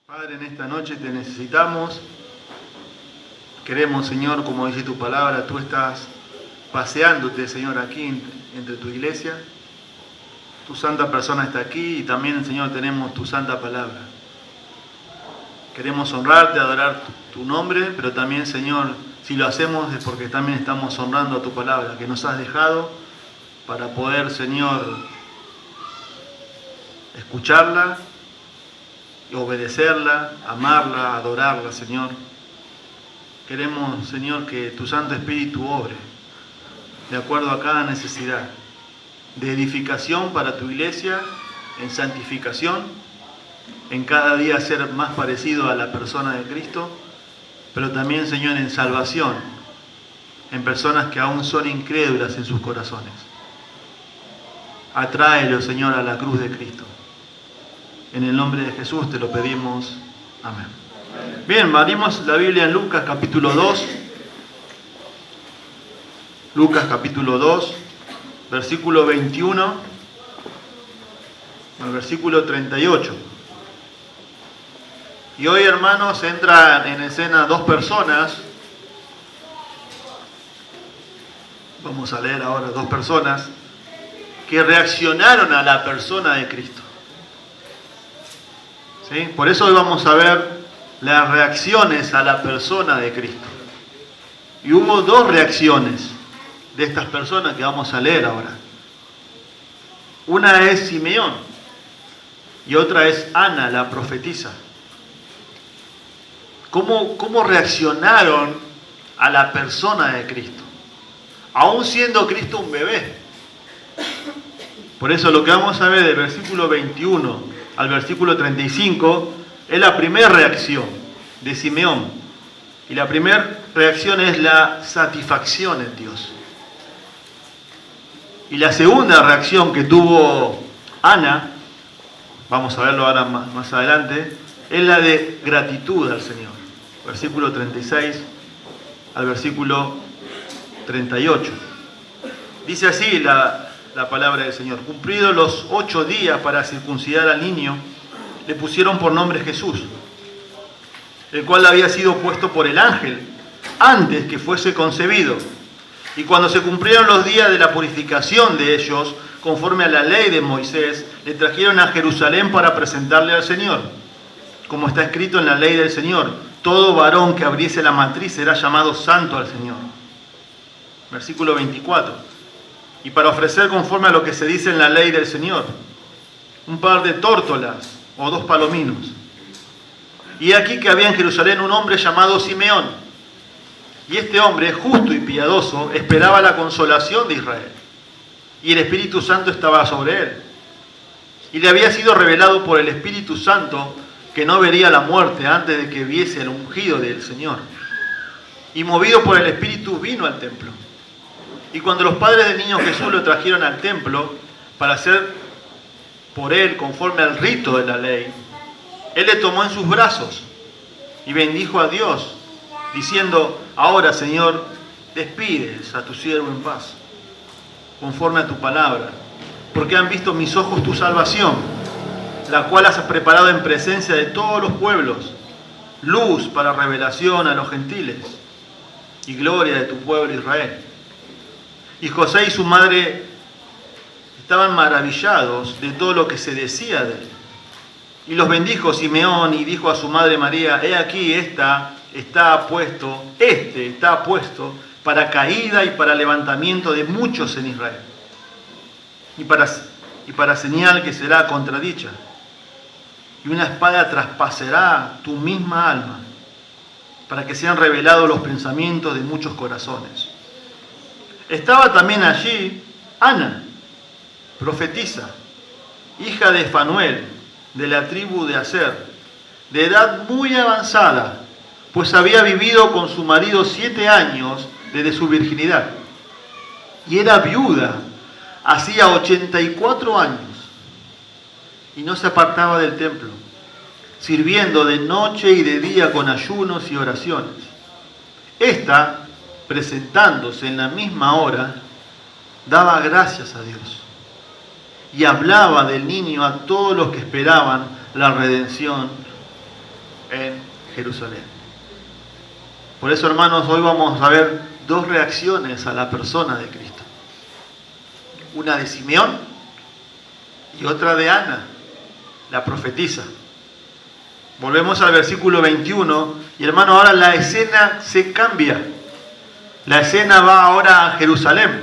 Padre, en esta noche te necesitamos. Queremos, Señor, como dice tu palabra, tú estás paseándote, Señor, aquí entre tu iglesia. Tu santa persona está aquí y también, Señor, tenemos tu santa palabra. Queremos honrarte, adorar tu nombre, pero también, Señor, si lo hacemos es porque también estamos honrando a tu palabra, que nos has dejado para poder, Señor, escucharla, obedecerla, amarla, adorarla, Señor. Queremos, Señor, que tu Santo Espíritu obre de acuerdo a cada necesidad, de edificación para tu iglesia, en santificación, en cada día ser más parecido a la persona de Cristo, pero también, Señor, en salvación, en personas que aún son incrédulas en sus corazones. Atráelo, Señor, a la cruz de Cristo. En el nombre de Jesús te lo pedimos. Amén. Bien, abrimos la Biblia en Lucas capítulo 2. Lucas capítulo 2, versículo 21 al versículo 38. Y hoy, hermanos, entran en escena dos personas. Vamos a leer ahora dos personas que reaccionaron a la persona de Cristo. ¿Sí? Por eso hoy vamos a ver las reacciones a la persona de Cristo. Y hubo dos reacciones de estas personas que vamos a leer ahora. Una es Simeón y otra es Ana, la profetisa. ¿Cómo reaccionaron a la persona de Cristo? Aún siendo Cristo un bebé. Por eso lo que vamos a ver del versículo 21 al versículo 35 es la primera reacción de Simeón. Y la primera reacción es la satisfacción en Dios. Y la segunda reacción que tuvo Ana, vamos a verlo ahora más adelante, es la de gratitud al Señor. Versículo 36 al versículo 38. Dice así la palabra del Señor. Cumplidos los 8 días para circuncidar al niño, le pusieron por nombre Jesús, el cual había sido puesto por el ángel antes que fuese concebido. Y cuando se cumplieron los días de la purificación de ellos, conforme a la ley de Moisés, le trajeron a Jerusalén para presentarle al Señor. Como está escrito en la ley del Señor, todo varón que abriese la matriz será llamado santo al Señor. Versículo 24. Y para ofrecer conforme a lo que se dice en la ley del Señor, un par de tórtolas o 2 palominos. Y aquí que había en Jerusalén un hombre llamado Simeón. Y este hombre, justo y piadoso, esperaba la consolación de Israel. Y el Espíritu Santo estaba sobre él. Y le había sido revelado por el Espíritu Santo que no vería la muerte antes de que viese el ungido del Señor. Y movido por el Espíritu vino al templo. Y cuando los padres del niño Jesús lo trajeron al templo para hacer por él conforme al rito de la ley, él le tomó en sus brazos y bendijo a Dios, diciendo: ahora, Señor, despides a tu siervo en paz, conforme a tu palabra, porque han visto mis ojos tu salvación, la cual has preparado en presencia de todos los pueblos, luz para revelación a los gentiles y gloria de tu pueblo Israel. Y José y su madre estaban maravillados de todo lo que se decía de él. Y los bendijo Simeón y dijo a su madre María: he aquí, está puesto para caída y para levantamiento de muchos en Israel. Y para señal que será contradicha. Y una espada traspasará tu misma alma, para que sean revelados los pensamientos de muchos corazones. Estaba también allí Ana, profetisa, hija de Fanuel, de la tribu de Aser, de edad muy avanzada, pues había vivido con su marido 7 años desde su virginidad. Y era viuda hacía 84 años, y no se apartaba del templo, sirviendo de noche y de día con ayunos y oraciones. Esta, presentándose en la misma hora, daba gracias a Dios y hablaba del niño a todos los que esperaban la redención en Jerusalén. Por eso, hermanos, hoy vamos a ver dos reacciones a la persona de Cristo. Una de Simeón y otra de Ana, la profetisa. Volvemos al versículo 21 y, hermano, ahora la escena se cambia. La escena va ahora a Jerusalén.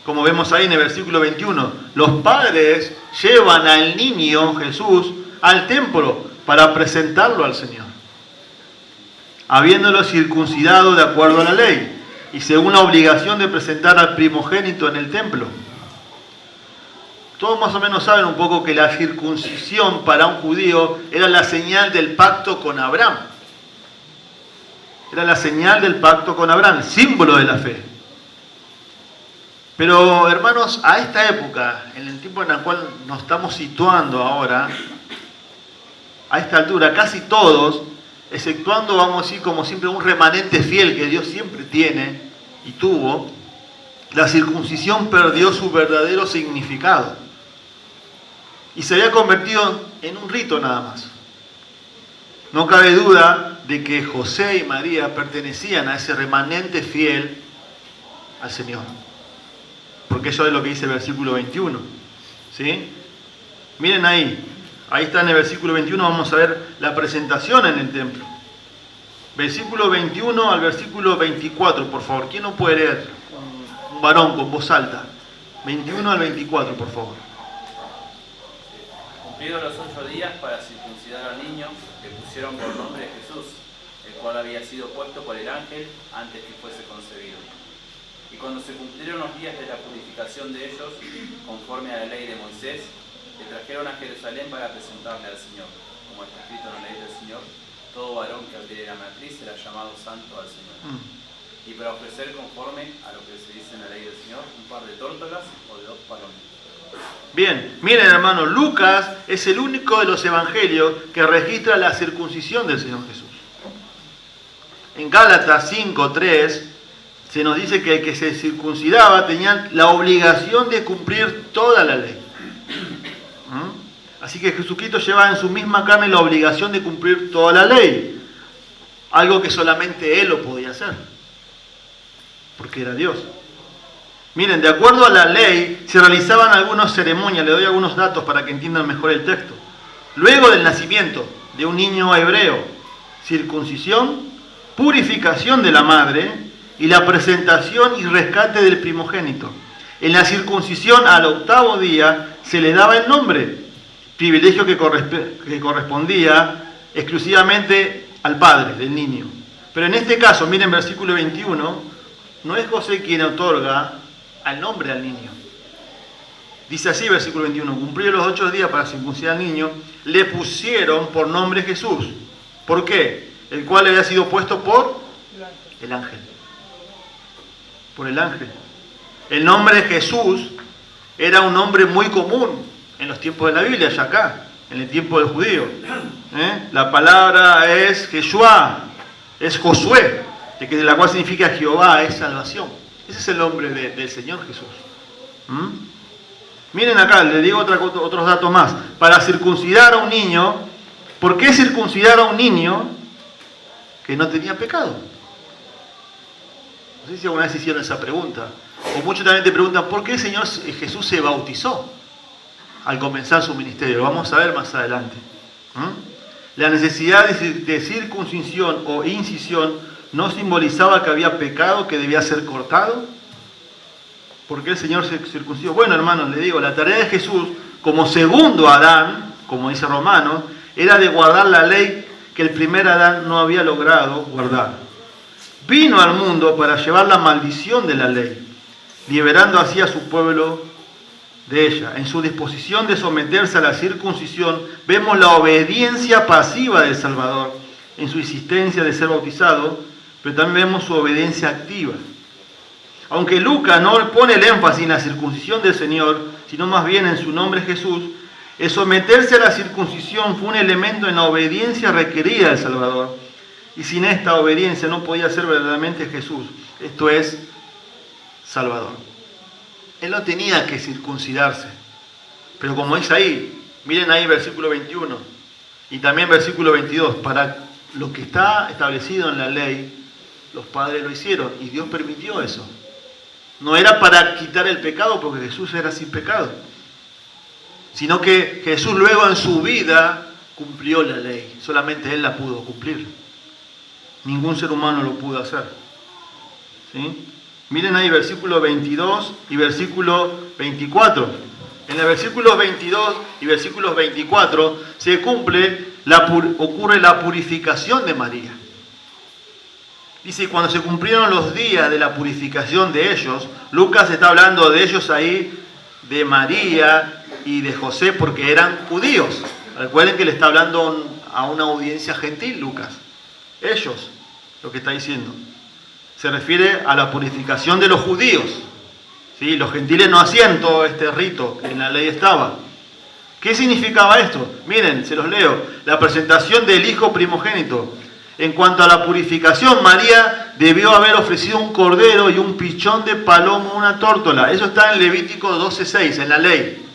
Como vemos ahí en el versículo 21, los padres llevan al niño Jesús al templo para presentarlo al Señor, habiéndolo circuncidado de acuerdo a la ley y según la obligación de presentar al primogénito en el templo. Todos más o menos saben un poco que la circuncisión para un judío era la señal del pacto con Abraham. Era la señal del pacto con Abraham, símbolo de la fe. Pero, hermanos, a esta época, en el tiempo en el cual nos estamos situando ahora, a esta altura, casi todos, exceptuando, vamos a decir, como siempre, un remanente fiel que Dios siempre tiene y tuvo, la circuncisión perdió su verdadero significado y se había convertido en un rito nada más. No cabe duda de que José y María pertenecían a ese remanente fiel al Señor, porque eso es lo que dice el versículo 21. ¿Sí? Miren ahí está en el versículo 21, vamos a ver la presentación en el templo. Versículo 21 al versículo 24, por favor. ¿Quién no puede leer? Un varón con voz alta. 21 al 24, por favor. Cumplidos los 8 días para circuncidar al niño, le pusieron por nombre Jesús, el cual había sido puesto por el ángel antes que fuese concebido. Y cuando se cumplieron los días de la purificación de ellos, conforme a la ley de Moisés, le trajeron a Jerusalén para presentarle al Señor. Como está escrito en la ley del Señor, todo varón que abriere la matriz será llamado santo al Señor. Y para ofrecer conforme a lo que se dice en la ley del Señor, un par de tórtolas o de 2 palomas. Bien, miren, hermano, Lucas es el único de los evangelios que registra la circuncisión del Señor Jesús. En Gálatas 5:3 se nos dice que el que se circuncidaba tenía la obligación de cumplir toda la ley. Así que Jesucristo lleva en su misma carne la obligación de cumplir toda la ley. Algo que solamente Él lo podía hacer, porque era Dios. Miren, de acuerdo a la ley se realizaban algunas ceremonias. Le doy algunos datos para que entiendan mejor el texto. Luego del nacimiento de un niño hebreo, circuncisión, purificación de la madre y la presentación y rescate del primogénito. En la circuncisión al 8º día se le daba el nombre, privilegio que correspondía exclusivamente al padre del niño. Pero en este caso, miren versículo 21, no es José quien otorga al nombre al niño. Dice así versículo 21, cumplidos los 8 días para circuncidar al niño, le pusieron por nombre Jesús. ¿Por qué? El cual había sido puesto por el ángel. Por el ángel. El nombre de Jesús era un nombre muy común en los tiempos de la Biblia, ya acá, en el tiempo del judío. La palabra es Yeshua, es Josué, de la cual significa Jehová es salvación. Ese es el nombre del Señor Jesús. Miren acá, les digo otros datos más. Para circuncidar a un niño, ¿por qué circuncidar a un niño que no tenía pecado? No sé si alguna vez hicieron esa pregunta. O muchos también te preguntan, ¿por qué el Señor Jesús se bautizó al comenzar su ministerio? Lo vamos a ver más adelante. La necesidad de circuncisión o incisión no simbolizaba que había pecado que debía ser cortado. ¿Por qué el Señor se circuncidó? Bueno, hermanos, le digo, la tarea de Jesús como segundo Adán, como dice Romanos, era de guardar la ley que el primer Adán no había logrado guardar. Vino al mundo para llevar la maldición de la ley, liberando así a su pueblo de ella. En su disposición de someterse a la circuncisión, vemos la obediencia pasiva del Salvador, en su insistencia de ser bautizado, pero también vemos su obediencia activa. Aunque Lucas no pone el énfasis en la circuncisión del Señor, sino más bien en su nombre Jesús, el someterse a la circuncisión fue un elemento en la obediencia requerida del Salvador. Y sin esta obediencia no podía ser verdaderamente Jesús, esto es, Salvador. Él no tenía que circuncidarse, pero como dice ahí, miren ahí versículo 21, Y también versículo 22, para lo que está establecido en la ley, los padres lo hicieron y Dios permitió eso. No era para quitar el pecado porque Jesús era sin pecado, sino que Jesús luego en su vida cumplió la ley. Solamente Él la pudo cumplir. Ningún ser humano lo pudo hacer. ¿Sí? Miren ahí versículo 22 y versículo 24. En los versículos 22 y versículos 24 se ocurre la purificación de María. Dice, cuando se cumplieron los días de la purificación de ellos, Lucas está hablando de ellos ahí, de María y de José, porque eran judíos. Recuerden que le está hablando a una audiencia gentil, Lucas. Ellos, lo que está diciendo. Se refiere a la purificación de los judíos. ¿Sí? Los gentiles no hacían todo este rito que en la ley estaba. ¿Qué significaba esto? Miren, se los leo. La presentación del hijo primogénito. En cuanto a la purificación, María debió haber ofrecido un cordero y un pichón de palomo, una tórtola. Eso está en Levítico 12:6, en la ley.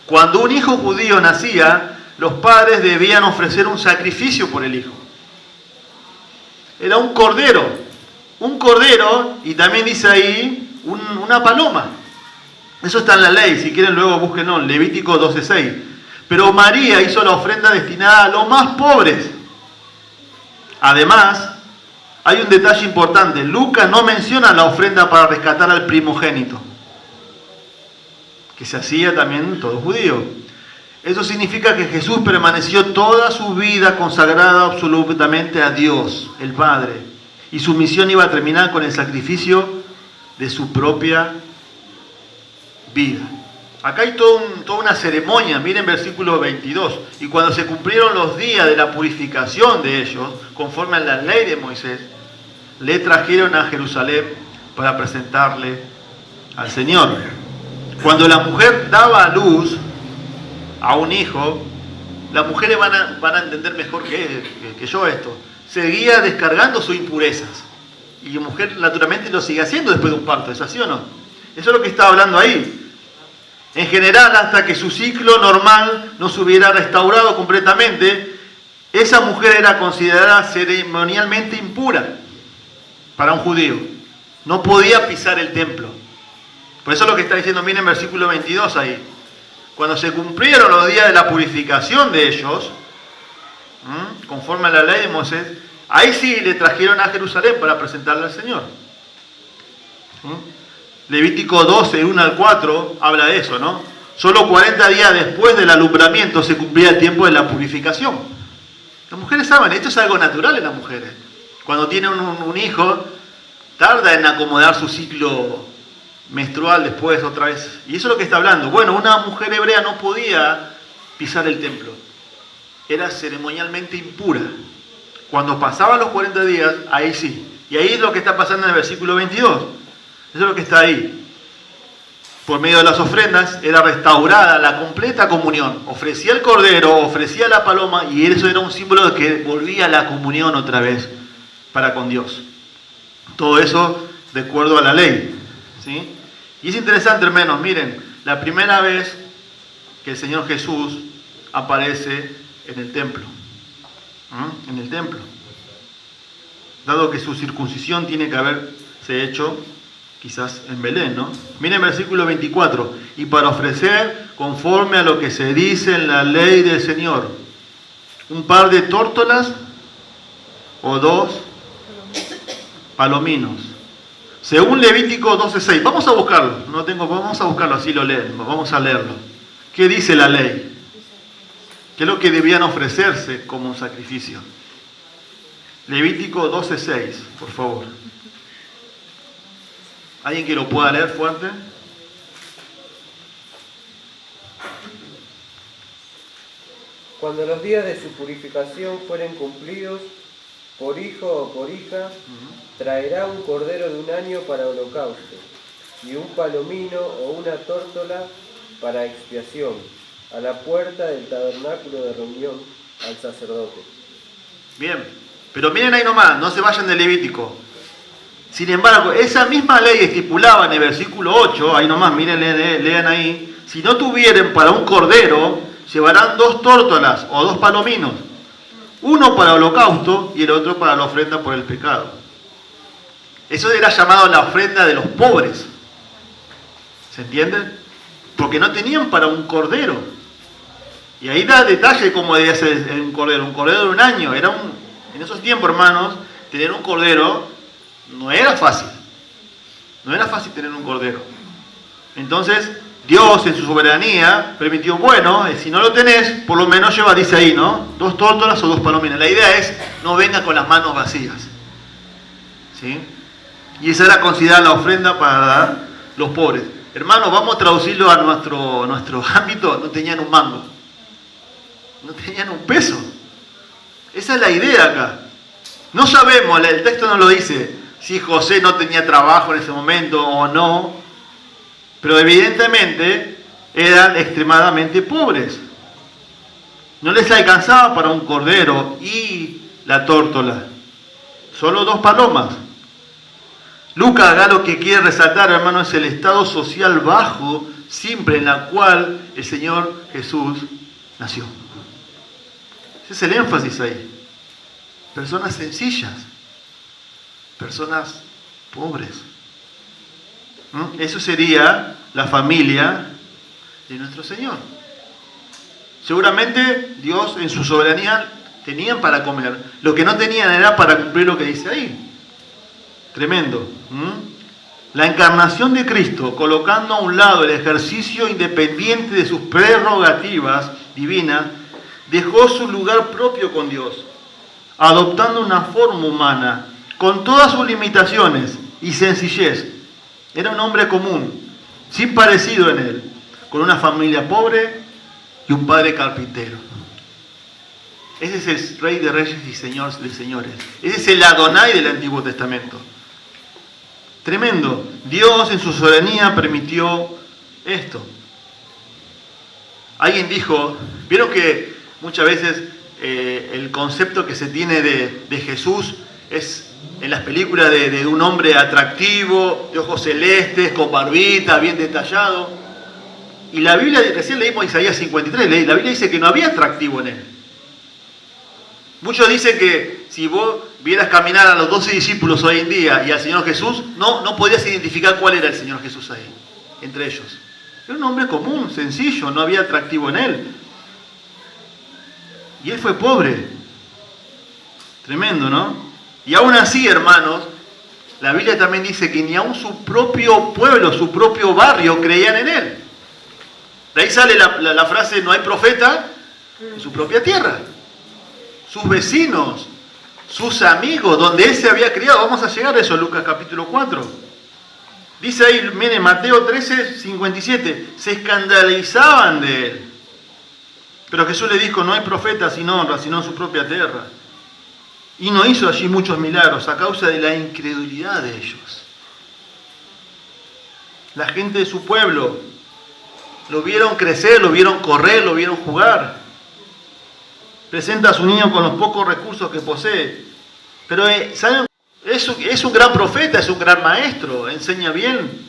Cuando un hijo judío nacía, los padres debían ofrecer un sacrificio por el hijo. Era un cordero y también dice ahí una paloma. Eso está en la ley, si quieren luego búsquenlo, Levítico 12:6. Pero María hizo la ofrenda destinada a los más pobres. Además, hay un detalle importante. Lucas no menciona la ofrenda para rescatar al primogénito, que se hacía también todo judío. Eso significa que Jesús permaneció toda su vida consagrada absolutamente a Dios, el Padre. Y su misión iba a terminar con el sacrificio de su propia vida. Acá hay toda una ceremonia, miren versículo 22. Y cuando se cumplieron los días de la purificación de ellos, conforme a la ley de Moisés, le trajeron a Jerusalén para presentarle al Señor. Cuando la mujer daba a luz a un hijo, las mujeres van a entender mejor que yo esto. Seguía descargando sus impurezas. Y la mujer naturalmente lo sigue haciendo después de un parto, ¿es así o no? Eso es lo que está hablando ahí. En general, hasta que su ciclo normal no se hubiera restaurado completamente, esa mujer era considerada ceremonialmente impura para un judío. No podía pisar el templo. Por eso es lo que está diciendo, miren versículo 22 ahí. Cuando se cumplieron los días de la purificación de ellos, conforme a la ley de Moisés, ahí sí le trajeron a Jerusalén para presentarle al Señor. Levítico 12, 1 al 4, habla de eso, ¿no? Solo 40 días después del alumbramiento se cumplía el tiempo de la purificación. Las mujeres saben, esto es algo natural en las mujeres. Cuando tienen un hijo, tarda en acomodar su ciclo menstrual después otra vez. Y eso es lo que está hablando. Bueno, una mujer hebrea no podía pisar el templo. Era ceremonialmente impura. Cuando pasaban los 40 días, ahí sí. Y ahí es lo que está pasando en el versículo 22. Eso es lo que está ahí. Por medio de las ofrendas era restaurada la completa comunión. Ofrecía el cordero, ofrecía la paloma, y eso era un símbolo de que volvía la comunión otra vez para con Dios. Todo eso de acuerdo a la ley. ¿Sí? Y es interesante, hermanos, miren, la primera vez que el Señor Jesús aparece en el templo. En el templo. Dado que su circuncisión tiene que haberse hecho quizás en Belén, ¿no? Miren versículo 24. Y para ofrecer conforme a lo que se dice en la ley del Señor, un par de tórtolas o 2 palominos. Según Levítico 12:6. Vamos a buscarlo. Vamos a buscarlo, así lo leen. Vamos a leerlo. ¿Qué dice la ley? ¿Qué es lo que debían ofrecerse como un sacrificio? Levítico 12:6, por favor. ¿Alguien que lo pueda leer fuerte? Cuando los días de su purificación fueren cumplidos, por hijo o por hija, traerá un cordero de 1 año para holocausto, y un palomino o una tórtola para expiación, a la puerta del tabernáculo de reunión al sacerdote. Bien, pero miren ahí nomás, no se vayan del Levítico. Sin embargo, esa misma ley estipulaba en el versículo 8, ahí nomás, miren, lean ahí, si no tuvieran para un cordero llevarán 2 tórtolas o 2 palominos, uno para holocausto y el otro para la ofrenda por el pecado. Eso era llamado la ofrenda de los pobres. ¿Se entiende? Porque no tenían para un cordero. Y ahí da detalle cómo debía ser un cordero. Un cordero de un año. En esos tiempos, hermanos, tener un cordero no era fácil. No era fácil tener un cordero. Entonces, Dios en su soberanía permitió, bueno, si no lo tenés, por lo menos lleva, dice ahí, ¿no? 2 tórtolas o 2 palominas. La idea es, no venga con las manos vacías. ¿Sí? Y esa era considerada la ofrenda para los pobres. Hermanos, vamos a traducirlo a nuestro ámbito. No tenían un mango. No tenían un peso. Esa es la idea acá. No sabemos, el texto no lo dice, si José no tenía trabajo en ese momento o no. Pero evidentemente eran extremadamente pobres. No les alcanzaba para un cordero y la tórtola. Solo 2 palomas. Lucas acá lo que quiere resaltar, hermano, es el estado social bajo, simple, en el cual el Señor Jesús nació. Ese es el énfasis ahí. Personas sencillas. Personas pobres. Eso sería la familia de nuestro Señor. Seguramente Dios en su soberanía tenían para comer. Lo que no tenían era para cumplir lo que dice ahí. Tremendo. La encarnación de Cristo, colocando a un lado el ejercicio independiente de sus prerrogativas divinas, dejó su lugar propio con Dios, adoptando una forma humana, con todas sus limitaciones y sencillez. Era un hombre común, sin parecido en él, con una familia pobre y un padre carpintero. Ese es el Rey de Reyes y Señor de Señores. Ese es el Adonai del Antiguo Testamento. Tremendo. Dios en su soberanía permitió esto. Alguien dijo, vieron que muchas veces el concepto que se tiene de Jesús es en las películas de un hombre atractivo, de ojos celestes, con barbita, bien detallado. Y la Biblia, recién leímos Isaías 53, la Biblia dice que no había atractivo en él. Muchos dicen que si vos vieras caminar a los 12 discípulos hoy en día y al Señor Jesús, no podrías identificar cuál era el Señor Jesús ahí, entre ellos. Era un hombre común, sencillo, no había atractivo en él. Y él fue pobre. Tremendo, ¿no? Y aún así, hermanos, la Biblia también dice que ni aún su propio pueblo, su propio barrio creían en él. De ahí sale la frase, no hay profeta en su propia tierra. Sus vecinos, sus amigos, donde él se había criado. Vamos a llegar a eso, Lucas capítulo 4. Dice ahí, miren, Mateo 13, 57, se escandalizaban de él. Pero Jesús le dijo, no hay profeta sin honra, sino en su propia tierra. Y no hizo allí muchos milagros a causa de la incredulidad de ellos. La gente de su pueblo lo vieron crecer, lo vieron correr, lo vieron jugar. Presenta a su niño con los pocos recursos que posee. Pero ¿saben? Es un gran profeta, es un gran maestro, enseña bien.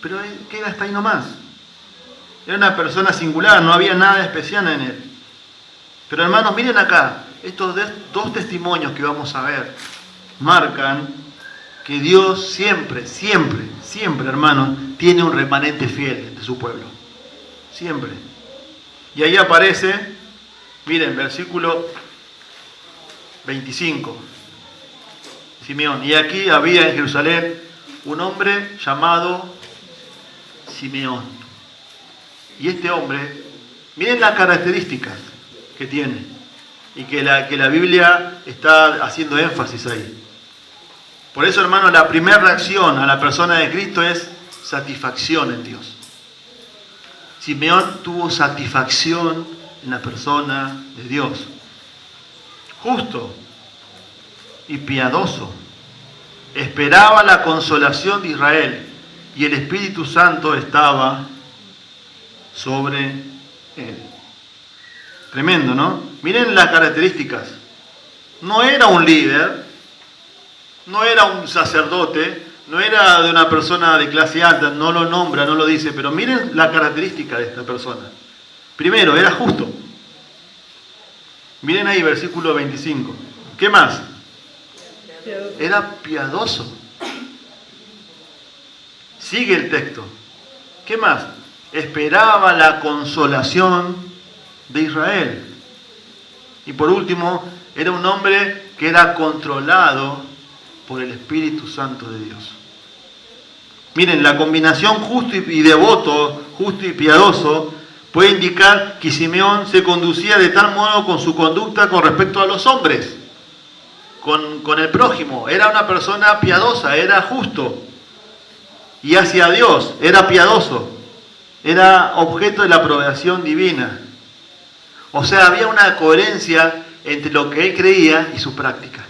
Pero queda hasta ahí nomás. Era una persona singular, no había nada especial en él. Pero hermanos, miren acá, estos 2 testimonios que vamos a ver marcan que Dios siempre, hermanos, tiene un remanente fiel de su pueblo. Siempre. Y ahí aparece, miren, versículo 25. Simeón. Y aquí había en Jerusalén un hombre llamado Simeón. Y este hombre, miren las características que tiene. Y que la Biblia está haciendo énfasis ahí. Por eso, hermanos, la primera reacción a la persona de Cristo es satisfacción en Dios. Simeón tuvo satisfacción en la persona de Dios. Justo y piadoso. Esperaba la consolación de Israel y el Espíritu Santo estaba sobre él. Tremendo, ¿no? Miren las características. No era un líder, no era un sacerdote, no era de una persona de clase alta, no lo nombra, no lo dice, pero miren la característica de esta persona. Primero, era justo. Miren ahí, versículo 25. ¿Qué más? Era piadoso. Sigue el texto. ¿Qué más? Esperaba la consolación de Israel. Y por último, era un hombre que era controlado por el Espíritu Santo de Dios. Miren, la combinación justo y devoto, justo y piadoso, puede indicar que Simeón se conducía de tal modo con su conducta con respecto a los hombres, con el prójimo. Era una persona piadosa, era justo. Y hacia Dios era piadoso. Era objeto de la aprobación divina. O sea, había una coherencia entre lo que él creía y su práctica.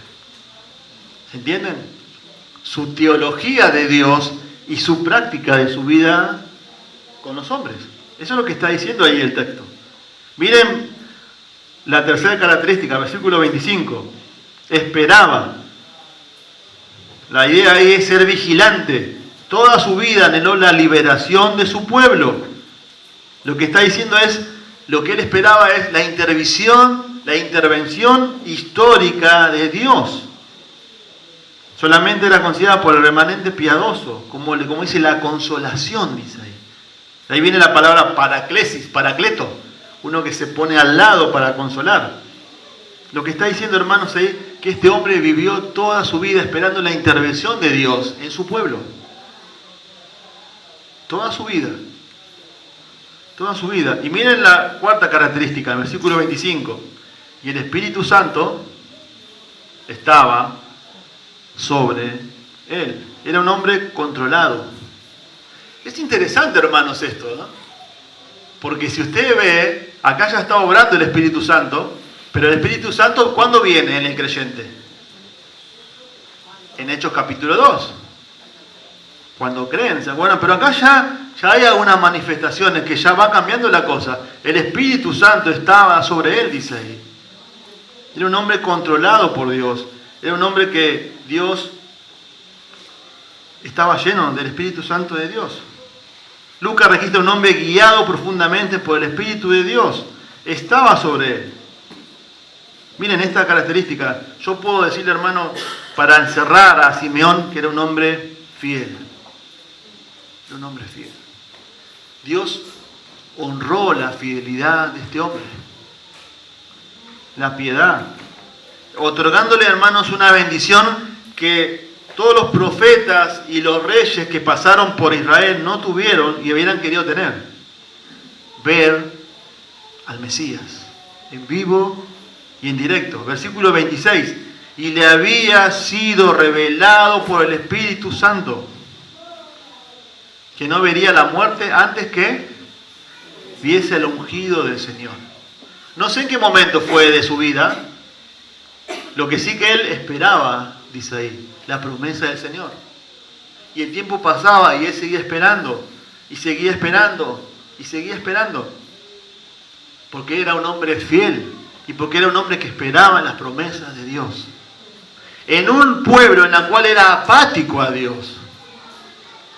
¿Se entienden? Su teología de Dios y su práctica de su vida con los hombres. Eso es lo que está diciendo ahí el texto. Miren la tercera característica, versículo 25. Esperaba. La idea ahí es ser vigilante. Toda su vida anheló la liberación de su pueblo. Lo que está diciendo es, lo que él esperaba es la intervención histórica de Dios. Solamente era considerada por el remanente piadoso, como dice la consolación, dice ahí. De ahí viene la palabra paraclesis, paracleto, uno que se pone al lado para consolar. Lo que está diciendo, hermanos, ahí, que este hombre vivió toda su vida esperando la intervención de Dios en su pueblo. Toda su vida. Toda su vida. Y miren la cuarta característica, el versículo 25. Y el Espíritu Santo estaba sobre él. Era un hombre controlado. Es interesante, hermanos, esto, ¿no? Porque si usted ve, acá ya está obrando el Espíritu Santo, pero el Espíritu Santo, ¿cuándo viene en el creyente? En Hechos capítulo 2. Cuando creen, ¿se acuerdan? Pero acá ya hay algunas manifestaciones que ya va cambiando la cosa. El Espíritu Santo estaba sobre él, dice ahí. Era un hombre controlado por Dios. Era un hombre que Dios estaba lleno del Espíritu Santo de Dios. Lucas registra un hombre guiado profundamente por el Espíritu de Dios. Estaba sobre él. Miren esta característica. Yo puedo decirle, hermano, para encerrar a Simeón, que era un hombre fiel. Era un hombre fiel. Dios honró la fidelidad de este hombre. La piedad. Otorgándole, hermanos, una bendición que todos los profetas y los reyes que pasaron por Israel no tuvieron y hubieran querido tener. Ver al Mesías en vivo y en directo. Versículo 26. Y le había sido revelado por el Espíritu Santo que no vería la muerte antes que viese el ungido del Señor. No sé en qué momento fue de su vida. Lo que sí que él esperaba, dice ahí, la promesa del Señor. Y el tiempo pasaba y él seguía esperando, y seguía esperando, y seguía esperando. Porque era un hombre fiel, y porque era un hombre que esperaba en las promesas de Dios. En un pueblo en el cual era apático a Dios,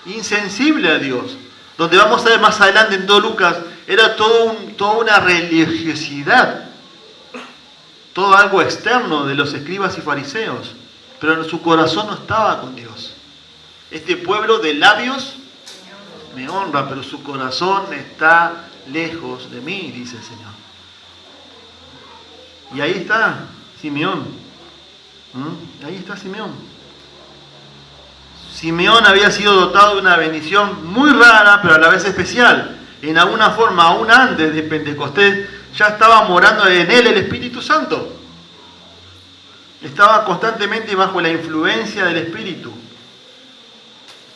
insensible a Dios, donde vamos a ver más adelante en todo Lucas, era toda una religiosidad, todo algo externo de los escribas y fariseos, pero en su corazón no estaba con Dios. Este pueblo de labios me honra, pero su corazón está lejos de mí, dice el Señor. Y ahí está Simeón. Ahí está Simeón. Simeón había sido dotado de una bendición muy rara, pero a la vez especial. En alguna forma, aún antes de Pentecostés, ya estaba morando en él el Espíritu Santo. Estaba constantemente bajo la influencia del Espíritu.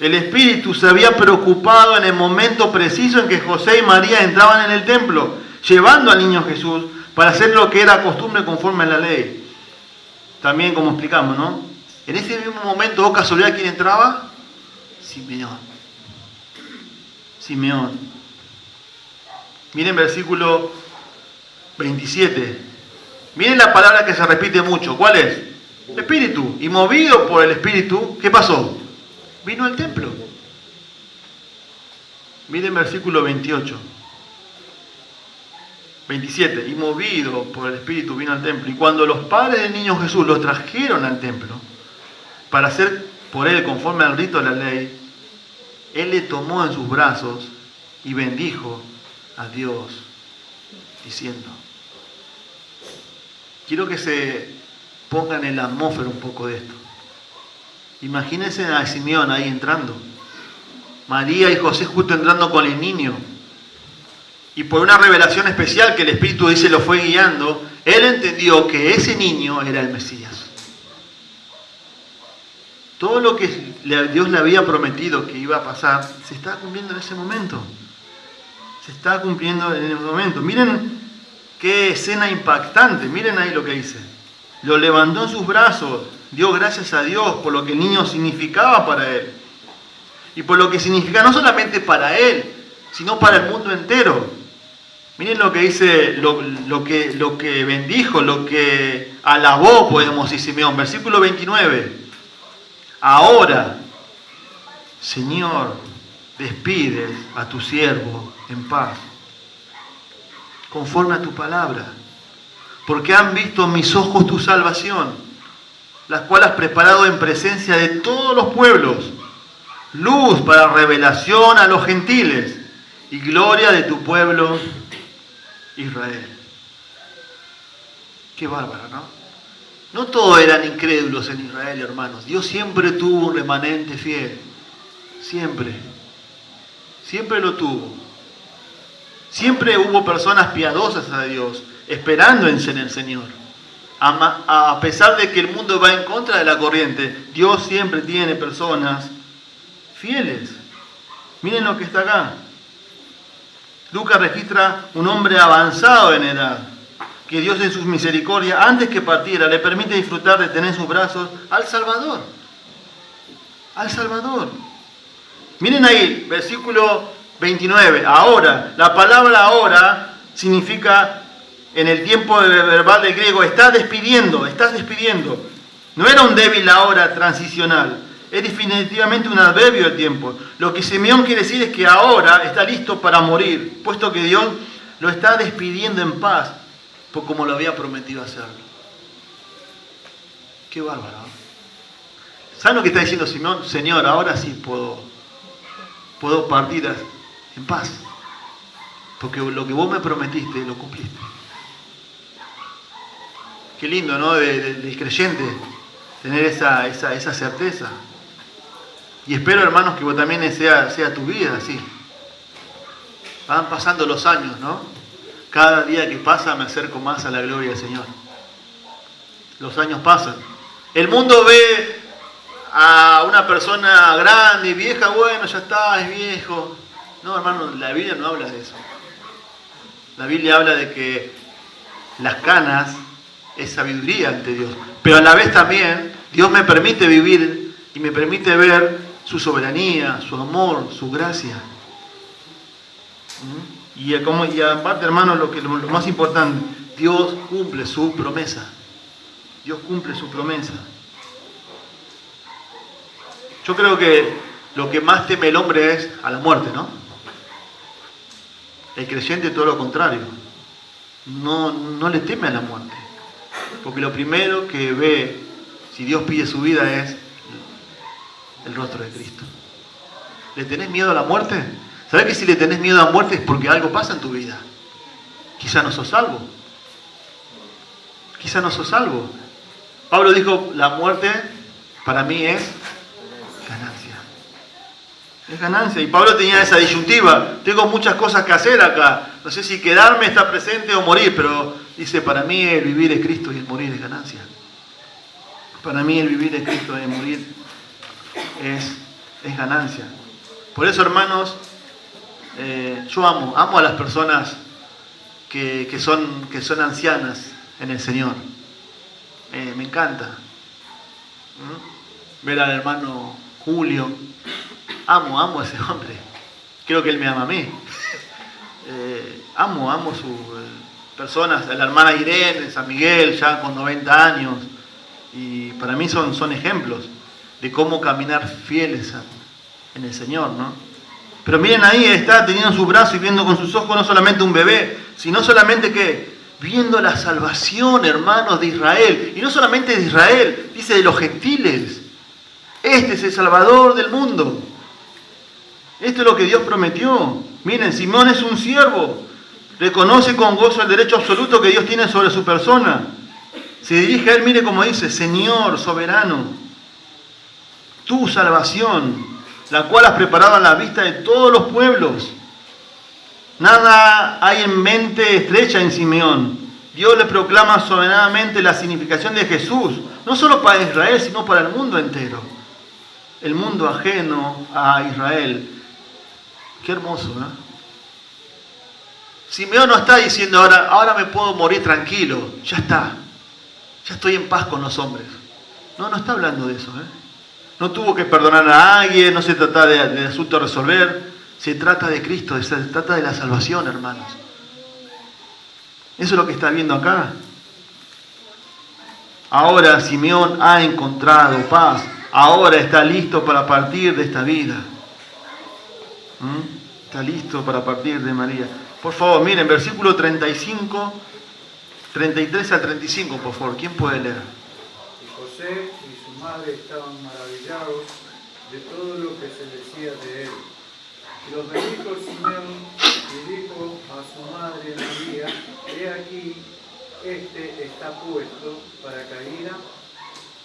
El Espíritu se había preocupado en el momento preciso en que José y María entraban en el templo, llevando al niño Jesús para hacer lo que era costumbre conforme a la ley. También, como explicamos, ¿no? En ese mismo momento, ¿o casualidad quién entraba? Simeón. Simeón. Miren versículo 27. Miren la palabra que se repite mucho. ¿Cuál es? Espíritu. Y movido por el Espíritu, ¿qué pasó? Vino al templo. Miren versículo 28. 27. Y movido por el Espíritu vino al templo. Y cuando los padres del niño Jesús los trajeron al templo para hacer por él conforme al rito de la ley, él le tomó en sus brazos y bendijo a Dios, diciendo. Quiero que se pongan en la atmósfera un poco de esto. Imagínense a Simeón ahí entrando. María y José justo entrando con el niño. Y por una revelación especial que el Espíritu dice lo fue guiando, él entendió que ese niño era el Mesías. Todo lo que Dios le había prometido que iba a pasar, se estaba cumpliendo en ese momento. Se estaba cumpliendo en ese momento. Miren qué escena impactante. Miren ahí lo que dice. Lo levantó en sus brazos, dio gracias a Dios por lo que el niño significaba para él. Y por lo que significa no solamente para él, sino para el mundo entero. Miren lo que dice, lo que bendijo, lo que alabó, podemos decir Simeón. Versículo 29. Ahora, Señor, despides a tu siervo en paz, conforme a tu palabra, porque han visto mis ojos tu salvación, las cuales has preparado en presencia de todos los pueblos, luz para revelación a los gentiles y gloria de tu pueblo Israel. Qué bárbaro, ¿no? No todos eran incrédulos en Israel, hermanos. Dios siempre tuvo un remanente fiel. Siempre. Siempre lo tuvo. Siempre hubo personas piadosas a Dios, esperando en el Señor. A pesar de que el mundo va en contra de la corriente, Dios siempre tiene personas fieles. Miren lo que está acá. Lucas registra un hombre avanzado en edad, que Dios en sus misericordias, antes que partiera, le permite disfrutar de tener en sus brazos al Salvador. Al Salvador. Miren ahí, versículo 29. Ahora, la palabra ahora significa, en el tiempo verbal del griego, estás despidiendo. No era un débil ahora transicional. Es definitivamente un adverbio del tiempo. Lo que Simeón quiere decir es que ahora está listo para morir, puesto que Dios lo está despidiendo en paz, como lo había prometido hacerlo. Qué bárbaro. ¿Saben lo que está diciendo Simeón? Señor, ahora sí puedo partir en paz, porque lo que vos me prometiste, lo cumpliste. Qué lindo, ¿no? Del creyente tener esa certeza. Y espero, hermanos, que vos también sea tu vida así. Van pasando los años, ¿no? Cada día que pasa me acerco más a la gloria del Señor. Los años pasan. El mundo ve a una persona grande y vieja, bueno, ya está, es viejo. No, hermano, la Biblia no habla de eso. La Biblia habla de que las canas es sabiduría ante Dios. Pero a la vez también Dios me permite vivir y me permite ver su soberanía, su amor, su gracia. Y aparte, hermano, lo más importante, Dios cumple su promesa. Dios cumple su promesa. Yo creo que lo que más teme el hombre es a la muerte, ¿no? El creyente todo lo contrario. No le teme a la muerte. Porque lo primero que ve, si Dios pide su vida, es el rostro de Cristo. ¿Le tenés miedo a la muerte? ¿Sabés que si le tenés miedo a la muerte es porque algo pasa en tu vida? Quizá no sos salvo. Quizá no sos salvo. Pablo dijo, la muerte para mí es ganancia. Es ganancia. Y Pablo tenía esa disyuntiva. Tengo muchas cosas que hacer acá. No sé si quedarme, estar presente o morir, pero dice, para mí el vivir es Cristo y el morir es ganancia. Para mí el vivir es Cristo y el morir es ganancia. Por eso, hermanos, yo amo a las personas que son ancianas en el Señor. Me encanta ver al hermano Julio. Amo a ese hombre. Creo que él me ama a mí. Amo sus personas, la hermana Irene de San Miguel, ya con 90 años. Y para mí son ejemplos de cómo caminar fieles en el Señor, ¿no? Pero miren ahí, está teniendo en sus brazos y viendo con sus ojos no solamente un bebé, sino solamente que viendo la salvación, hermanos, de Israel. Y no solamente de Israel, dice de los gentiles. Este es el Salvador del mundo. Esto es lo que Dios prometió. Miren, Simeón es un siervo. Reconoce con gozo el derecho absoluto que Dios tiene sobre su persona. Se dirige a él, mire como dice, Señor soberano, tu salvación, la cual has preparado a la vista de todos los pueblos. Nada hay en mente estrecha en Simeón. Dios le proclama soberanamente la significación de Jesús, no solo para Israel, sino para el mundo entero. El mundo ajeno a Israel. Qué hermoso, ¿no? Simeón no está diciendo ahora me puedo morir tranquilo, ya está, ya estoy en paz con los hombres. No está hablando de eso, ¿eh? No tuvo que perdonar a alguien, no se trata de asunto a resolver, se trata de Cristo, se trata de la salvación, hermanos. Eso es lo que está viendo acá. Ahora Simeón ha encontrado paz, ahora está listo para partir de esta vida. Está listo para partir de María. Por favor, miren, versículo 35, 33 al 35, por favor. ¿Quién puede leer? Y José y su madre estaban maravillados de todo lo que se decía de él. Y los bendijo Simeón y dijo a su madre María: he aquí, este está puesto para caída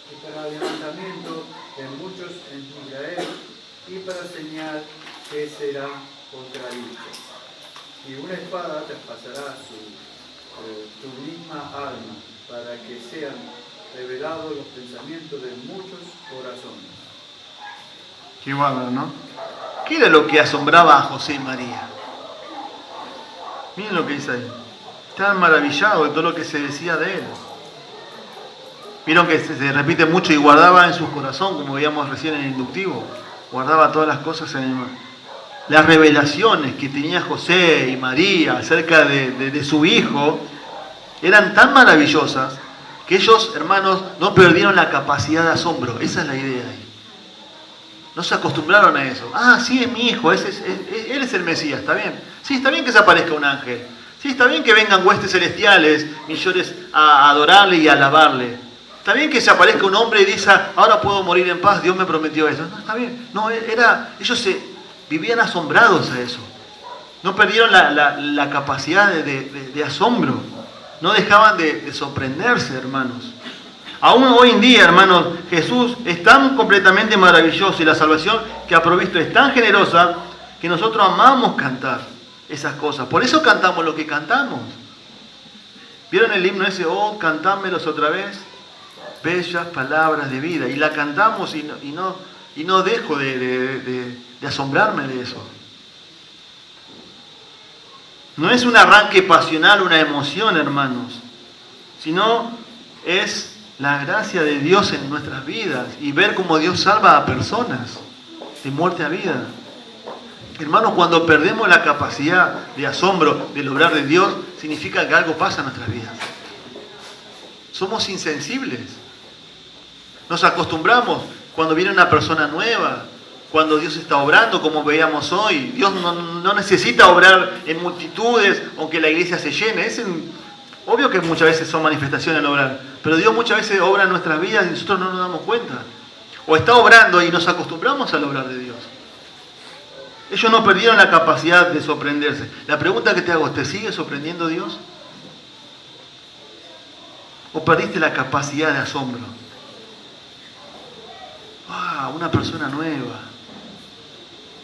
y para levantamiento de muchos en Israel y para señal que será contradicho. Y una espada traspasará tu misma alma, para que sean revelados los pensamientos de muchos corazones. Qué bárbaro, ¿no? ¿Qué era lo que asombraba a José y María? Miren lo que dice ahí. Estaban maravillados de todo lo que se decía de él. Vieron que se repite mucho, y guardaba en su corazón, como veíamos recién en el inductivo. Guardaba todas las cosas en el mar. Las revelaciones que tenía José y María acerca de su hijo eran tan maravillosas que ellos, hermanos, no perdieron la capacidad de asombro. Esa es la idea ahí. No se acostumbraron a eso. Sí, es mi hijo, él es el Mesías, ¿está bien? Sí, está bien que se aparezca un ángel. Sí, está bien que vengan huestes celestiales, millones, a adorarle y a alabarle. Está bien que se aparezca un hombre y diga, ahora puedo morir en paz, Dios me prometió eso. No, está bien. No, ellos vivían asombrados a eso. No perdieron la capacidad de asombro. No dejaban de sorprenderse, hermanos. Aún hoy en día, hermanos, Jesús es tan completamente maravilloso y la salvación que ha provisto es tan generosa que nosotros amamos cantar esas cosas. Por eso cantamos lo que cantamos. ¿Vieron el himno ese? Oh, cantámelos otra vez. Bellas palabras de vida. Y la cantamos y no dejo de asombrarme de eso. No es un arranque pasional, una emoción, hermanos, sino es la gracia de Dios en nuestras vidas y ver cómo Dios salva a personas de muerte a vida. Hermanos, cuando perdemos la capacidad de asombro del obrar de Dios, significa que algo pasa en nuestras vidas. Somos insensibles. Nos acostumbramos cuando viene una persona nueva, cuando Dios está obrando, como veíamos hoy. Dios no necesita obrar en multitudes, aunque la iglesia se llene. Obvio que muchas veces son manifestaciones al obrar, pero Dios muchas veces obra en nuestras vidas y nosotros no nos damos cuenta. O está obrando y nos acostumbramos al obrar de Dios. Ellos no perdieron la capacidad de sorprenderse. La pregunta que te hago, ¿te sigue sorprendiendo Dios? ¿O perdiste la capacidad de asombro? ¡Wow! Una persona nueva.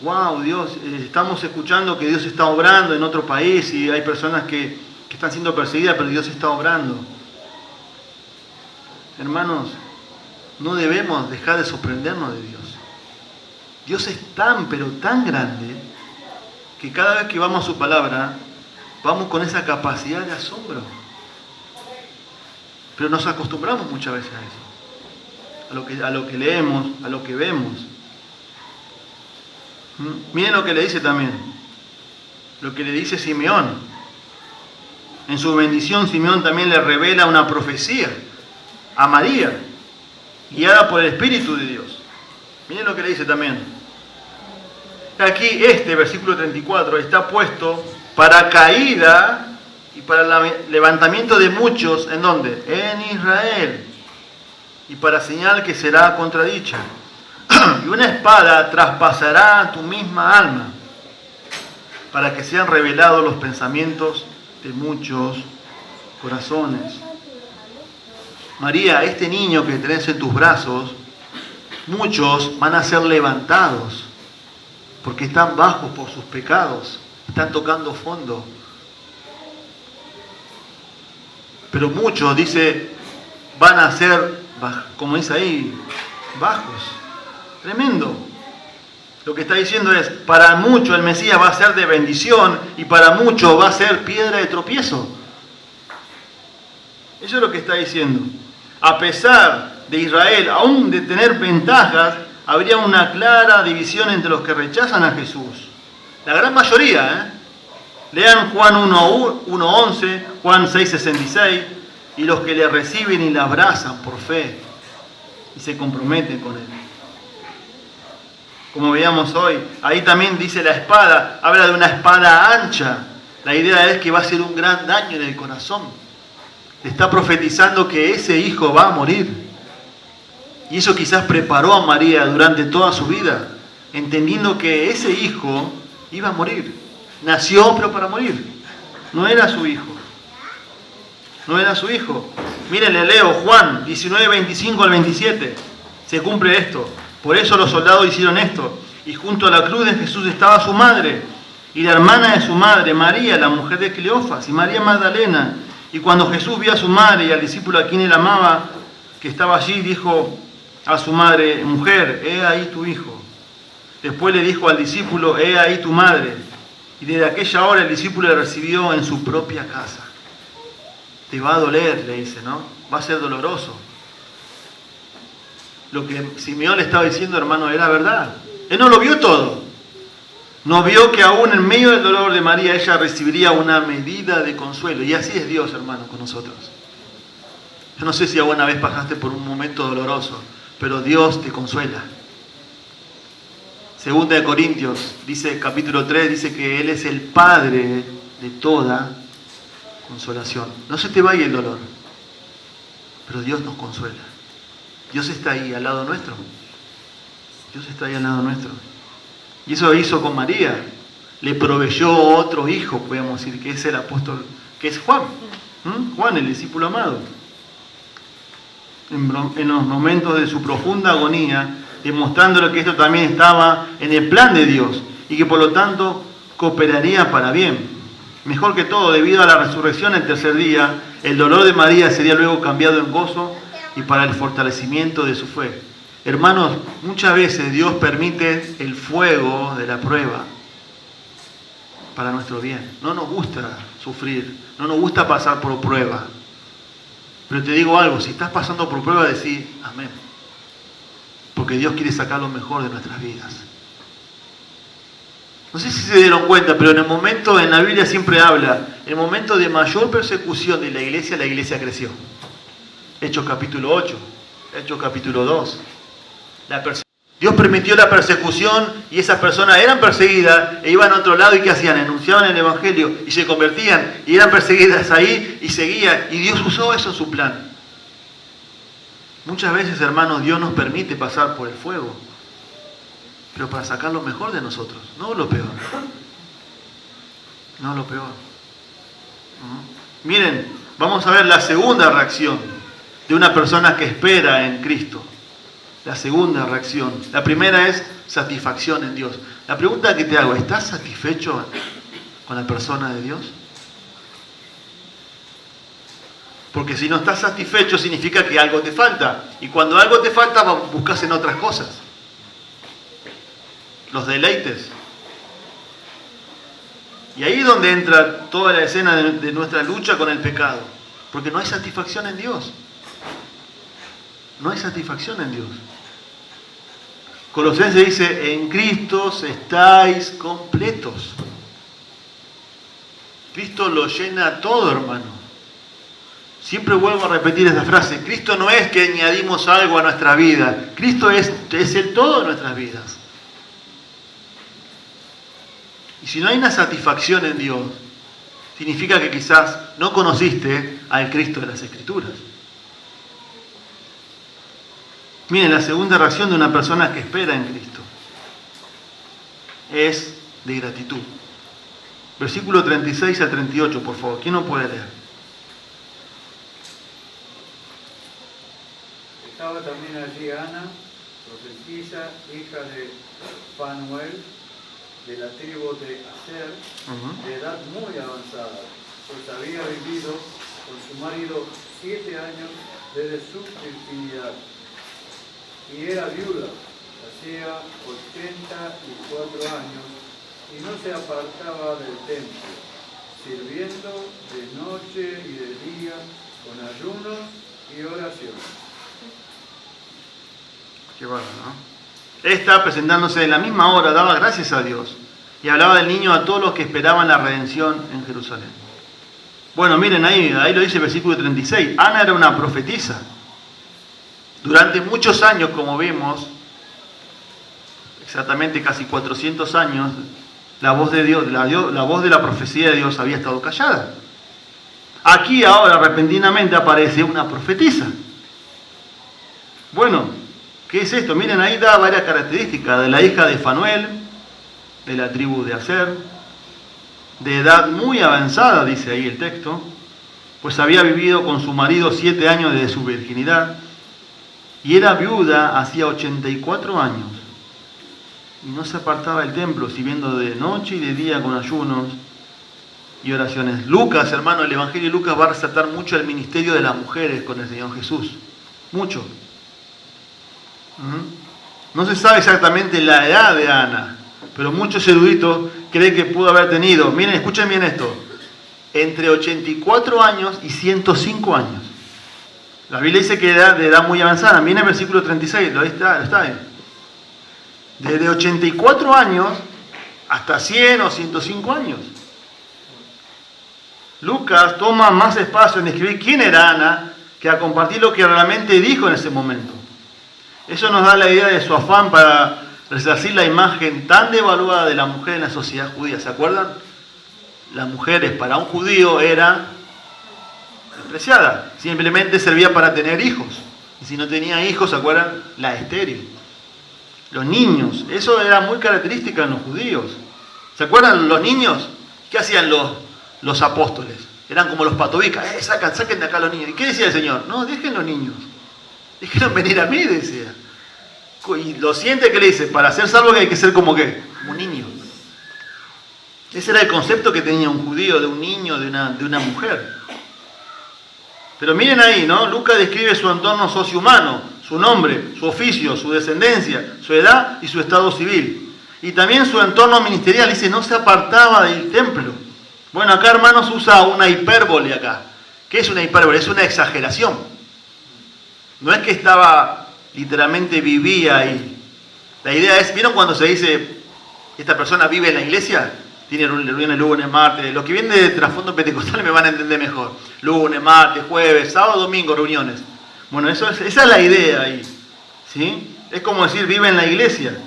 ¡Wow! Dios, estamos escuchando que Dios está obrando en otro país y hay personas que están siendo perseguidas, pero Dios está obrando. Hermanos, no debemos dejar de sorprendernos de Dios. Dios es tan, pero tan grande, que cada vez que vamos a su palabra, vamos con esa capacidad de asombro. Pero nos acostumbramos muchas veces a eso. A lo que leemos, a lo que vemos. Miren lo que le dice también. Lo que le dice Simeón. En su bendición, Simeón también le revela una profecía a María, guiada por el Espíritu de Dios. Miren lo que le dice también. Aquí este versículo 34 está puesto para caída y para el levantamiento de muchos, ¿en dónde? En Israel. Y para señal que será contradicha. Y una espada traspasará tu misma alma, para que sean revelados los pensamientos de muchos corazones. María, este niño que tenés en tus brazos, muchos van a ser levantados, porque están bajos por sus pecados, están tocando fondo. Pero muchos, dice, van a ser, como dice ahí, bajos. Tremendo. Lo que está diciendo es, para muchos el Mesías va a ser de bendición y para muchos va a ser piedra de tropiezo. Eso es lo que está diciendo. A pesar de Israel, aún de tener ventajas, habría una clara división entre los que rechazan a Jesús. La gran mayoría, Lean Juan 1:11, Juan 6:66, y los que le reciben y le abrazan por fe y se comprometen con él. Como veíamos hoy, ahí también dice la espada, habla de una espada ancha. La idea es que va a ser un gran daño en el corazón. Está profetizando que ese hijo va a morir. Y eso quizás preparó a María durante toda su vida, entendiendo que ese hijo iba a morir. Nació pero para morir. No era su hijo. No era su hijo. Miren, le leo Juan 19:25 al 27. Se cumple esto. Por eso los soldados hicieron esto. Y junto a la cruz de Jesús estaba su madre y la hermana de su madre, María, la mujer de Cleofas, y María Magdalena. Y cuando Jesús vio a su madre y al discípulo a quien él amaba, que estaba allí, dijo a su madre: mujer, he ahí tu hijo. Después le dijo al discípulo: he ahí tu madre. Y desde aquella hora el discípulo le recibió en su propia casa. Te va a doler, le dice, ¿no? Va a ser doloroso. Lo que Simeón le estaba diciendo, hermano, era verdad. Él no lo vio todo. No vio que aún en medio del dolor de María ella recibiría una medida de consuelo. Y así es Dios, hermano, con nosotros. Yo no sé si alguna vez pasaste por un momento doloroso, pero Dios te consuela. Segunda de Corintios, dice, capítulo 3, dice que Él es el Padre de toda consolación. No se te vaya el dolor, pero Dios nos consuela. Dios está ahí al lado nuestro. Dios está ahí al lado nuestro. Y eso hizo con María. Le proveyó otro hijo, podemos decir, que es el apóstol, que es Juan. Juan, el discípulo amado. En los momentos de su profunda agonía, demostrándole que esto también estaba en el plan de Dios y que por lo tanto cooperaría para bien. Mejor que todo, debido a la resurrección el tercer día, el dolor de María sería luego cambiado en gozo y para el fortalecimiento de su fe. Hermanos, muchas veces Dios permite el fuego de la prueba para nuestro bien. No nos gusta sufrir, no nos gusta pasar por prueba. Pero te digo algo, si estás pasando por prueba, decí amén. Porque Dios quiere sacar lo mejor de nuestras vidas. No sé si se dieron cuenta, pero en la Biblia siempre habla, el momento de mayor persecución de la iglesia creció. Hechos capítulo 8, Hechos capítulo 2. Dios permitió la persecución y esas personas eran perseguidas e iban a otro lado y ¿qué hacían? Anunciaban el Evangelio y se convertían y eran perseguidas ahí y seguían. Y Dios usó eso en su plan. Muchas veces, hermanos, Dios nos permite pasar por el fuego, pero para sacar lo mejor de nosotros, no lo peor. No lo peor. Miren, vamos a ver la segunda reacción de una persona que espera en Cristo. La segunda reacción. La primera es satisfacción en Dios. La pregunta que te hago, ¿estás satisfecho con la persona de Dios? Porque si no estás satisfecho significa que algo te falta. Y cuando algo te falta, buscas en otras cosas. Los deleites. Y ahí es donde entra toda la escena de nuestra lucha con el pecado. Porque no hay satisfacción en Dios. No hay satisfacción en Dios. Colosenses dice, en Cristo estáis completos. Cristo lo llena todo, hermano. Siempre vuelvo a repetir esta frase. Cristo no es que añadimos algo a nuestra vida. Cristo es el todo de nuestras vidas. Y si no hay una satisfacción en Dios, significa que quizás no conociste al Cristo de las Escrituras. Miren, la segunda reacción de una persona que espera en Cristo es de gratitud. Versículo 36 al 38, por favor. ¿Quién no puede leer? Estaba también allí Ana, profetisa, hija de Fanuel, de la tribu de Aser, de edad muy avanzada, pues había vivido con su marido 7 años desde su virginidad. Y era viuda, hacía 84 años, y no se apartaba del templo, sirviendo de noche y de día con ayunos y oraciones. Qué bárbaro, ¿no? Esta, presentándose en la misma hora, daba gracias a Dios y hablaba del niño a todos los que esperaban la redención en Jerusalén. Bueno, miren, ahí lo dice el versículo 36. Ana era una profetisa. Durante muchos años, como vimos, exactamente casi 400 años, la voz de Dios, la voz de la profecía de Dios había estado callada. Aquí ahora repentinamente aparece una profetisa. Bueno, ¿qué es esto? Miren, ahí da varias características de la hija de Fanuel, de la tribu de Aser, de edad muy avanzada, dice ahí el texto, pues había vivido con su marido 7 años desde su virginidad, y era viuda hacía 84 años, y no se apartaba del templo, sirviendo de noche y de día con ayunos y oraciones. Lucas, hermano, el Evangelio de Lucas va a resaltar mucho el ministerio de las mujeres con el Señor Jesús. Mucho. No se sabe exactamente la edad de Ana, pero muchos eruditos creen que pudo haber tenido, miren, escuchen bien esto, entre 84 años y 105 años. La Biblia dice que era de edad muy avanzada. Miren el versículo 36, está ahí. Desde 84 años hasta 100 o 105 años. Lucas toma más espacio en escribir quién era Ana que a compartir lo que realmente dijo en ese momento. Eso nos da la idea de su afán para resarcir la imagen tan devaluada de la mujer en la sociedad judía. ¿Se acuerdan? Las mujeres para un judío era despreciada. Simplemente servía para tener hijos. Y si no tenía hijos, ¿se acuerdan? La estéril. Los niños. Eso era muy característica en los judíos. ¿Se acuerdan los niños? ¿Qué hacían los apóstoles? Eran como los patobicas. Saquen de acá a los niños. ¿Y qué decía el Señor? No, dejen los niños. Dejen venir a mí, decía. Y lo siente que le dice, para ser salvo hay que ser como qué, como un niño. Ese era el concepto que tenía un judío de un niño, de una mujer. Pero miren ahí, ¿no? Lucas describe su entorno sociohumano, su nombre, su oficio, su descendencia, su edad y su estado civil. Y también su entorno ministerial, dice, no se apartaba del templo. Bueno, acá, hermanos, usa una hipérbole acá. ¿Qué es una hipérbole? Es una exageración. No es que estaba, literalmente vivía ahí. La idea es, ¿vieron cuando se dice, esta persona vive en la iglesia? Tiene reuniones lunes, martes. Los que vienen de trasfondo pentecostal me van a entender mejor. Lunes, martes, jueves, sábado, domingo, reuniones. Bueno, esa es la idea ahí. ¿Sí? Es como decir, vive en la iglesia.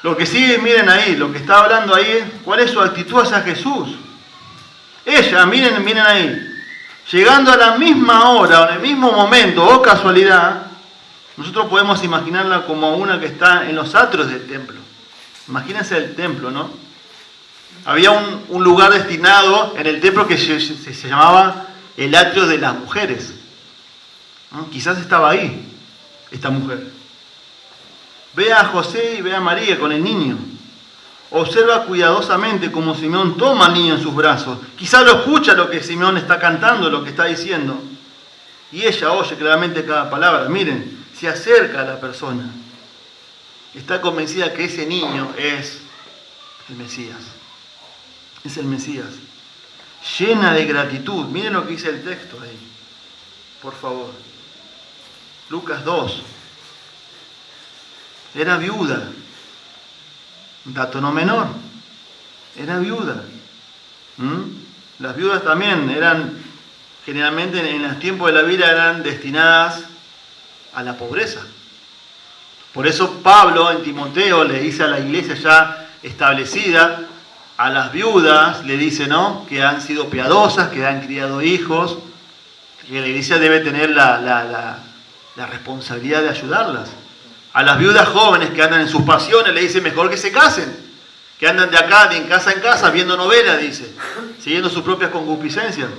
Lo que sigue, miren ahí, lo que está hablando ahí es, ¿cuál es su actitud hacia Jesús? Ella, miren ahí. Llegando a la misma hora, o en el mismo momento, o casualidad, nosotros podemos imaginarla como una que está en los atrios del templo. Imagínense el templo, ¿no? Había un lugar destinado en el templo que se llamaba el atrio de las mujeres. ¿No? Quizás estaba ahí, esta mujer. Ve a José y ve a María con el niño. Observa cuidadosamente cómo Simeón toma al niño en sus brazos. Quizás lo escucha lo que Simeón está cantando, lo que está diciendo. Y ella oye claramente cada palabra. Miren, se acerca a la persona. Está convencida que ese niño es el Mesías. Es el Mesías. Llena de gratitud. Miren lo que dice el texto ahí. Por favor. Lucas 2. Era viuda. Dato no menor. Era viuda. Las viudas también eran, generalmente en los tiempos de la vida, eran destinadas a la pobreza. Por eso Pablo en Timoteo le dice a la iglesia ya establecida, A las viudas le dice, ¿no?, que han sido piadosas, que han criado hijos, que la iglesia debe tener la responsabilidad de ayudarlas. A las viudas jóvenes que andan en sus pasiones le dice mejor que se casen, que andan de acá, de en casa, viendo novelas, dice, siguiendo sus propias concupiscencias.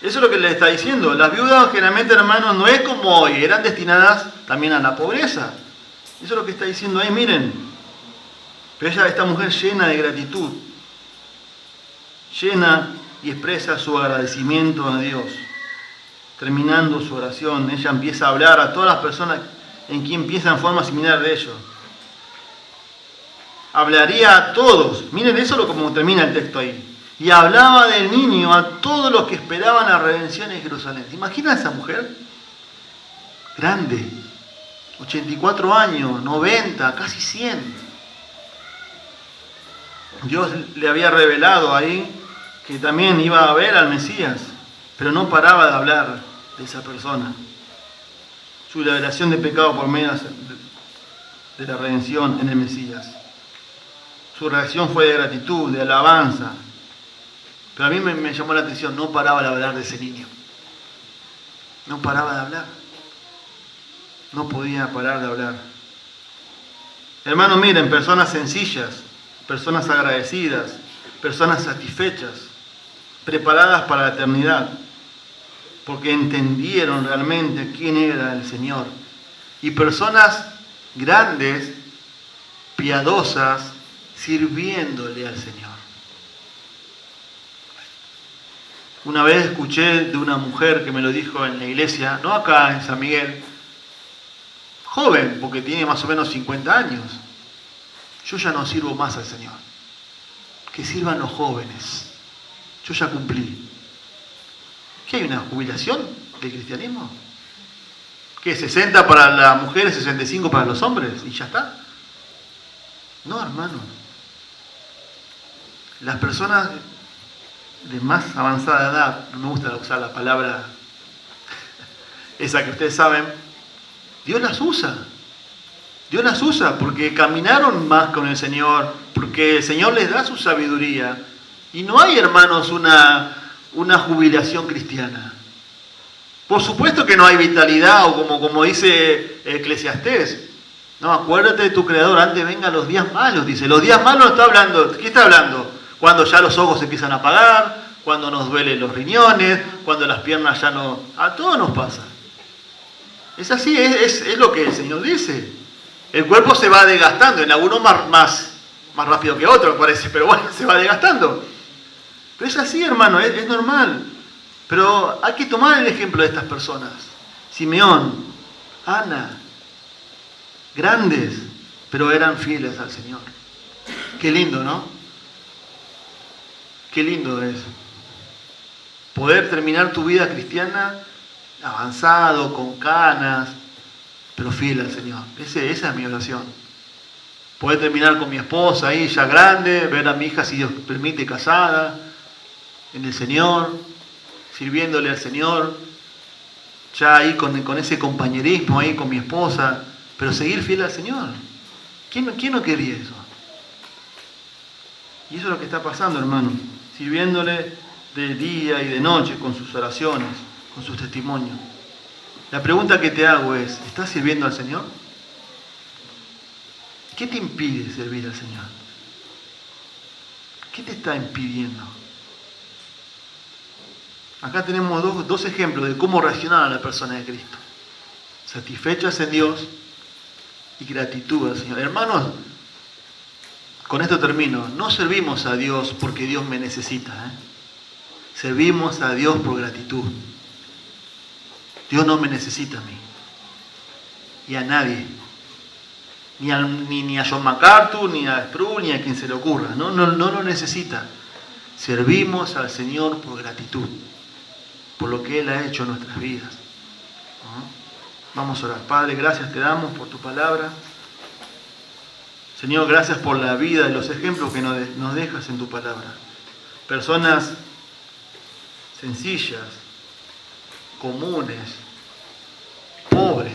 Eso es lo que le está diciendo. Las viudas generalmente, hermanos, no es como hoy, eran destinadas también a la pobreza. Eso es lo que está diciendo ahí, miren. Pero esta mujer llena de gratitud, llena y expresa su agradecimiento a Dios. Terminando su oración, ella empieza a hablar a todas las personas en quien piensa en forma similar de ellos. Hablaría a todos. Miren eso como termina el texto ahí. Y hablaba del niño a todos los que esperaban la redención en Jerusalén. ¿Se imaginan a esa mujer? Grande. 84 años, 90, casi 100. Dios le había revelado ahí que también iba a ver al Mesías, pero no paraba de hablar de esa persona. Su liberación de pecado por medio de la redención en el Mesías. Su reacción fue de gratitud, de alabanza. Pero a mí me llamó la atención, no paraba de hablar de ese niño. No paraba de hablar. No podía parar de hablar. Hermanos, miren, personas sencillas, personas agradecidas, personas satisfechas, preparadas para la eternidad, porque entendieron realmente quién era el Señor. Y personas grandes, piadosas, sirviéndole al Señor. Una vez escuché de una mujer que me lo dijo en la iglesia, no acá en San Miguel, joven, porque tiene más o menos 50 años. Yo ya no sirvo más al Señor. Que sirvan los jóvenes. Yo ya cumplí. ¿Qué hay, una jubilación del cristianismo? ¿Qué? ¿60 para las mujeres, 65 para los hombres? ¿Y ya está? No, hermanos. Las personas de más avanzada edad, no me gusta usar la palabra esa que ustedes saben, Dios las usa. Dios las usa porque caminaron más con el Señor, porque el Señor les da su sabiduría. Y no hay, hermanos, una jubilación cristiana. Por supuesto que no hay vitalidad, o como dice Eclesiastés. No, acuérdate de tu Creador, antes vengan los días malos, dice. Los días malos está hablando, ¿qué está hablando? Cuando ya los ojos se empiezan a apagar, cuando nos duelen los riñones, cuando las piernas ya no... A todos nos pasa. Es así, es lo que el Señor dice. El cuerpo se va desgastando, en algunos más rápido que otros, parece, pero bueno, se va desgastando. Pero es así, hermano, es normal. Pero hay que tomar el ejemplo de estas personas. Simeón, Ana, grandes, pero eran fieles al Señor. Qué lindo, ¿no? Qué lindo es poder terminar tu vida cristiana avanzado, con canas, pero fiel al Señor. Esa es mi oración. Poder terminar con mi esposa ahí ya grande, ver a mi hija, si Dios permite, casada, en el Señor, sirviéndole al Señor, ya ahí con ese compañerismo ahí con mi esposa, pero seguir fiel al Señor. ¿Quién no quería eso? Y eso es lo que está pasando, hermano, sirviéndole de día y de noche con sus oraciones, con sus testimonios. La pregunta que te hago es, ¿estás sirviendo al Señor? ¿Qué te impide servir al Señor? ¿Qué te está impidiendo? Acá tenemos dos ejemplos de cómo reaccionar a la persona de Cristo. Satisfechas en Dios y gratitud al Señor. Hermanos, con esto termino. No servimos a Dios porque Dios me necesita. Servimos a Dios por gratitud. Dios no me necesita a mí. Y a nadie. Ni a John MacArthur, ni a Sproul, ni a quien se le ocurra. No lo necesita. Servimos al Señor por gratitud. Por lo que Él ha hecho en nuestras vidas. Vamos a orar. Padre, gracias te damos por tu palabra. Señor, gracias por la vida y los ejemplos que nos dejas en tu palabra. Personas sencillas, comunes, pobres,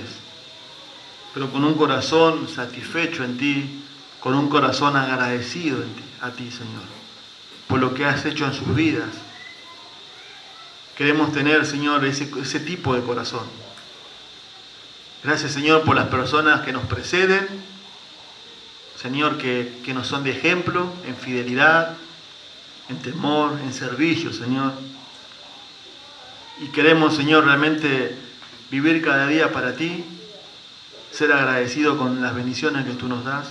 pero con un corazón satisfecho en ti, con un corazón agradecido a ti, Señor. por lo que has hecho en sus vidas. Queremos tener, Señor, ese tipo de corazón. Gracias, Señor, por las personas que nos preceden, Señor, que nos son de ejemplo en fidelidad, en temor, en servicio, Señor. Y queremos, Señor, realmente vivir cada día para ti, ser agradecido con las bendiciones que tú nos das,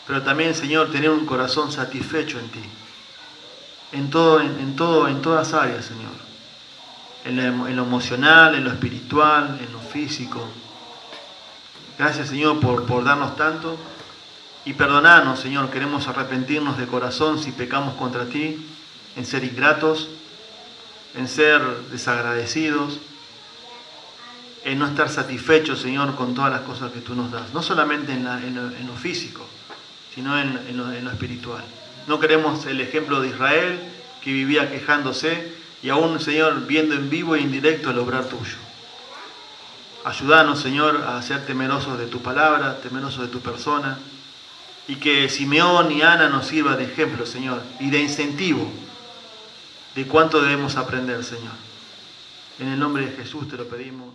pero también, Señor, tener un corazón satisfecho en ti, en todas áreas, Señor, en lo emocional, en lo espiritual, en lo físico. Gracias, Señor, por darnos tanto, y perdonarnos, Señor. Queremos arrepentirnos de corazón si pecamos contra ti, en ser ingratos, en ser desagradecidos, en no estar satisfechos, Señor, con todas las cosas que tú nos das, no solamente en lo físico, sino en lo espiritual. No queremos el ejemplo de Israel, que vivía quejándose, y aún, Señor, viendo en vivo e indirecto el obrar tuyo. Ayúdanos, Señor, a ser temerosos de tu palabra, temerosos de tu persona, y que Simeón y Ana nos sirva de ejemplo, Señor, y de incentivo de cuánto debemos aprender, Señor. En el nombre de Jesús te lo pedimos.